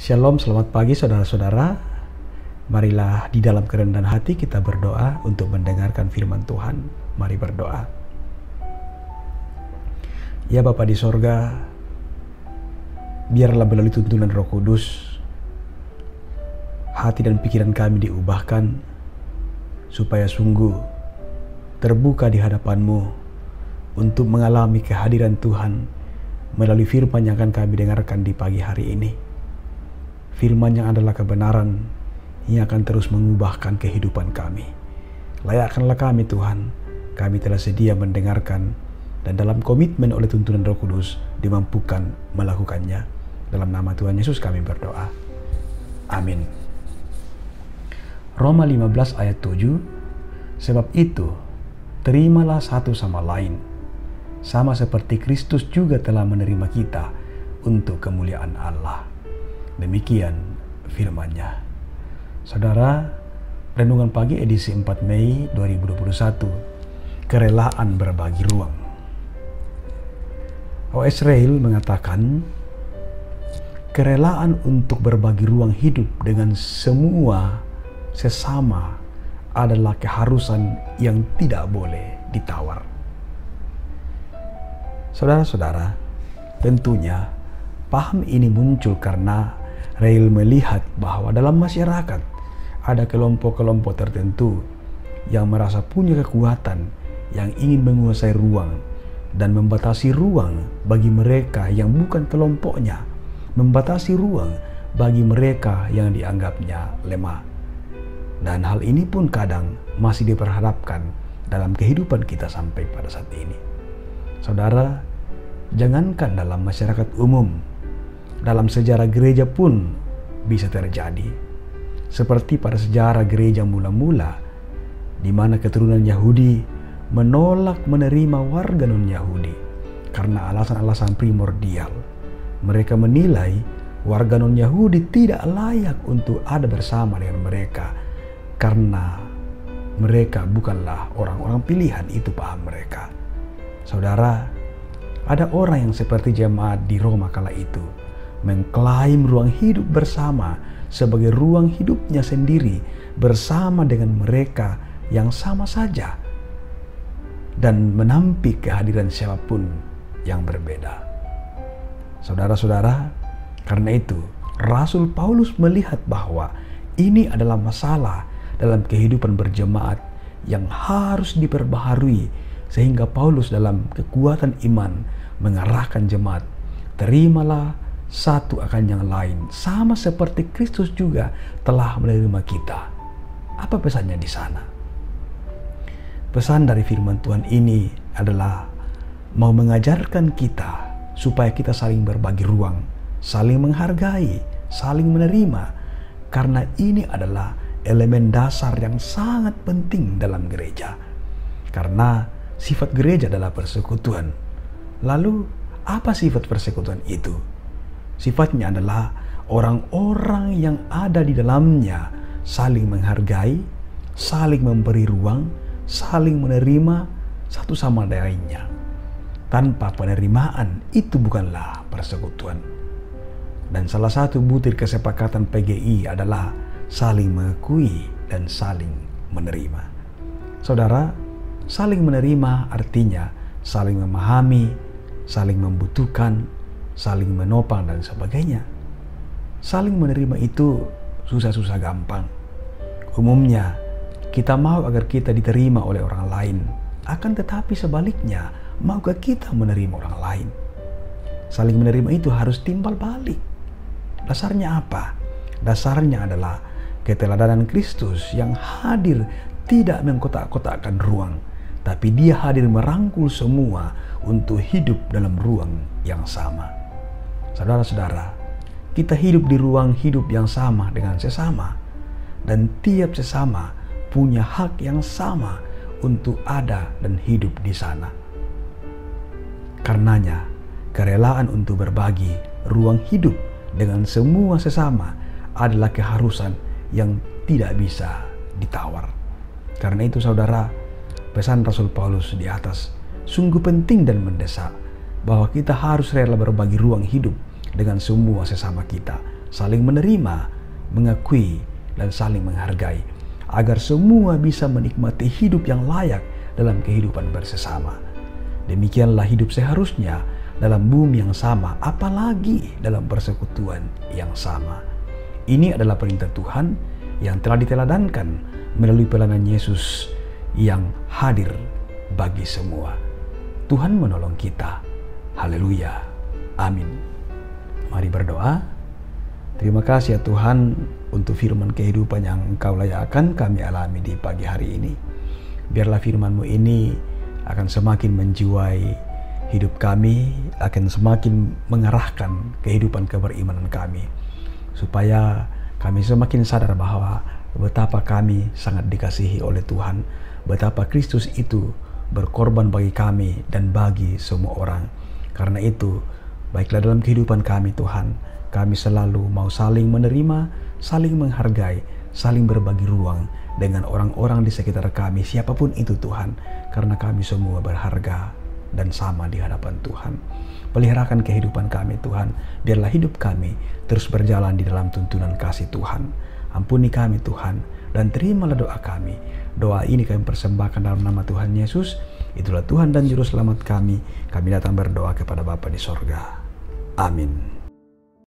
Shalom, selamat pagi saudara-saudara. Marilah di dalam kerendahan hati kita berdoa untuk mendengarkan firman Tuhan. Mari berdoa. Ya Bapa di sorga, biarlah melalui tuntunan Roh Kudus, hati dan pikiran kami diubahkan, supaya sungguh terbuka di hadapan-Mu untuk mengalami kehadiran Tuhan melalui firman yang akan kami dengarkan di pagi hari ini. Firman yang adalah kebenaran yang akan terus mengubahkan kehidupan kami. Layakkanlah kami Tuhan, kami telah sedia mendengarkan dan dalam komitmen oleh tuntunan Roh Kudus dimampukan melakukannya. Dalam nama Tuhan Yesus kami berdoa. Amin. Roma 15 ayat 7, sebab itu terimalah satu sama lain, sama seperti Kristus juga telah menerima kita untuk kemuliaan Allah. Demikian firman-Nya. Saudara, renungan pagi edisi 4 Mei 2021, kerelaan berbagi ruang. O.S. Rail mengatakan, kerelaan untuk berbagi ruang hidup dengan semua sesama adalah keharusan yang tidak boleh ditawar. Saudara-saudara, tentunya paham ini muncul karena Rail melihat bahwa dalam masyarakat ada kelompok-kelompok tertentu yang merasa punya kekuatan yang ingin menguasai ruang dan membatasi ruang bagi mereka yang bukan kelompoknya, membatasi ruang bagi mereka yang dianggapnya lemah. Dan hal ini pun kadang masih diperhadapkan dalam kehidupan kita sampai pada saat ini. Saudara, jangankan dalam masyarakat umum, dalam sejarah gereja pun bisa terjadi. Seperti pada sejarah gereja mula-mula, di mana keturunan Yahudi menolak menerima warga non-Yahudi karena alasan-alasan primordial. Mereka menilai warga non-Yahudi tidak layak untuk ada bersama dengan mereka karena mereka bukanlah orang-orang pilihan, itu paham mereka. Saudara, ada orang yang seperti jemaat di Roma kala itu mengklaim ruang hidup bersama sebagai ruang hidupnya sendiri bersama dengan mereka yang sama saja dan menampik kehadiran siapapun yang berbeda. Saudara-saudara, karena itu Rasul Paulus melihat bahwa ini adalah masalah dalam kehidupan berjemaat yang harus diperbaharui, sehingga Paulus dalam kekuatan iman mengarahkan jemaat, terimalah satu akan yang lain, sama seperti Kristus juga telah menerima kita. Apa pesannya di sana? Pesan dari firman Tuhan ini adalah mau mengajarkan kita supaya kita saling berbagi ruang, saling menghargai, saling menerima, karena ini adalah elemen dasar yang sangat penting dalam gereja. Karena sifat gereja adalah persekutuan. Lalu, apa sifat persekutuan itu? Sifatnya adalah orang-orang yang ada di dalamnya saling menghargai, saling memberi ruang, saling menerima satu sama lainnya. Tanpa penerimaan, itu bukanlah persekutuan. Dan salah satu butir kesepakatan PGI adalah saling mengakui dan saling menerima. Saudara, saling menerima artinya saling memahami, saling membutuhkan, saling menopang dan sebagainya. Saling menerima itu susah-susah gampang. Umumnya kita mau agar kita diterima oleh orang lain, akan tetapi sebaliknya maukah kita menerima orang lain? Saling menerima itu harus timbal balik. Dasarnya apa? Dasarnya adalah keteladanan Kristus yang hadir tidak mengkotak-kotakkan ruang, tapi dia hadir merangkul semua untuk hidup dalam ruang yang sama. Saudara-saudara, kita hidup di ruang hidup yang sama dengan sesama, dan tiap sesama punya hak yang sama untuk ada dan hidup di sana. Karenanya, kerelaan untuk berbagi ruang hidup dengan semua sesama adalah keharusan yang tidak bisa ditawar. Karena itu saudara, pesan Rasul Paulus di atas sungguh penting dan mendesak bahwa kita harus rela berbagi ruang hidup dengan semua sesama kita, saling menerima, mengakui, dan saling menghargai, agar semua bisa menikmati hidup yang layak dalam kehidupan bersama. Demikianlah hidup seharusnya dalam bumi yang sama, apalagi dalam persekutuan yang sama. Ini adalah perintah Tuhan yang telah diteladankan melalui pelayanan Yesus yang hadir bagi semua. Tuhan menolong kita. Haleluya. Amin. Mari berdoa. Terima kasih ya Tuhan untuk firman kehidupan yang Engkau layakkan kami alami di pagi hari ini. Biarlah firman-Mu ini akan semakin menjiwai hidup kami, akan semakin mengarahkan kehidupan keberimanan kami, supaya kami semakin sadar bahwa betapa kami sangat dikasihi oleh Tuhan, betapa Kristus itu berkorban bagi kami dan bagi semua orang. Karena itu, baiklah dalam kehidupan kami Tuhan, kami selalu mau saling menerima, saling menghargai, saling berbagi ruang dengan orang-orang di sekitar kami, siapapun itu Tuhan, karena kami semua berharga dan sama di hadapan Tuhan. Peliharakan kehidupan kami Tuhan, biarlah hidup kami terus berjalan di dalam tuntunan kasih Tuhan. Ampuni kami Tuhan, dan terimalah doa kami. Doa ini kami persembahkan dalam nama Tuhan Yesus. Itulah Tuhan dan Juru Selamat kami. Kami datang berdoa kepada Bapa di sorga. Amin.